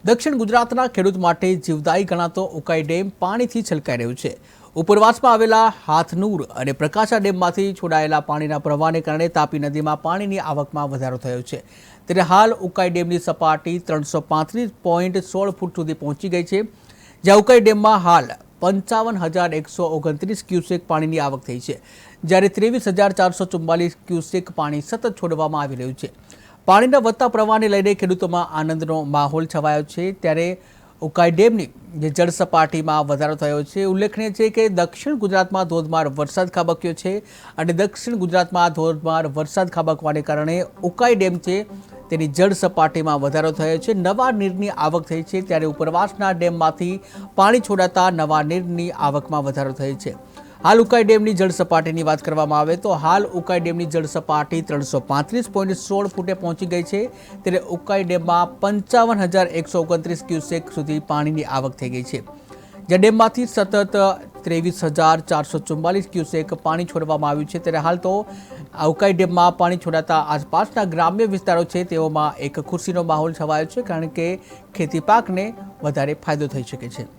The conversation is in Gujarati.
દક્ષિણ ગુજરાતના ખેડૂત માટે જીવદાયી ગણાતો ઉકાઈ ડેમ પાણીથી છલકાઈ રહ્યો છે। ઉપરવાસમાં આવેલા હાથનૂર અને પ્રકાશા ડેમમાંથી છોડાયેલા પાણીના પ્રવાહને કારણે તાપી નદીમાં પાણીની આવકમાં વધારો થયો છે। ત્યારે હાલ ઉકાઈ ડેમની સપાટી 335.16 ફૂટ સુધી પહોંચી ગઈ છે, જ્યાં ઉકાઈ ડેમમાં હાલ 55,129 ક્યુસેક પાણીની આવક થઈ છે, જ્યારે 23,444 ક્યુસેક પાણી સતત છોડવામાં આવી રહ્યું છે। પાણીના વધતા પ્રવાહને લઈને ખેડૂતોમાં આનંદનો માહોલ છવાયો છે। ત્યારે ઉકાઈ ડેમની જે જળ સપાટીમાં વધારો થયો છે। ઉલ્લેખનીય છે કે દક્ષિણ ગુજરાતમાં ધોધમાર વરસાદ ખાબક્યો છે અને દક્ષિણ ગુજરાતમાં ધોધમાર વરસાદ ખાબકવાને કારણે ઉકાઈ ડેમ છે તેની જળ સપાટીમાં વધારો થયો છે। નવા નીરની આવક થઈ છે, ત્યારે ઉપરવાસના ડેમમાંથી પાણી છોડાતા નવા નીરની આવકમાં વધારો થયો છે। હાલ ઉકાઈ ડેમની જળ સપાટીની વાત કરવામાં આવે તો હાલ ઉકાઈ ડેમની જળ સપાટી 335.16 ફૂટે પહોંચી ગઈ છે। ત્યારે ઉકાઈ ડેમમાં 55,129 ક્યુસેક સુધી પાણીની આવક થઈ ગઈ છે, જ્યાં ડેમમાંથી સતત 23,444 ક્યુસેક પાણી છોડવામાં આવ્યું છે। ત્યારે હાલ તો ઉકાઈ ડેમમાં પાણી છોડાતા આસપાસના ગ્રામ્ય વિસ્તારો છે તેઓમાં એક ખુશીનો માહોલ છવાયો છે, કારણ કે ખેતી પાકને વધારે ફાયદો થઈ શકે છે।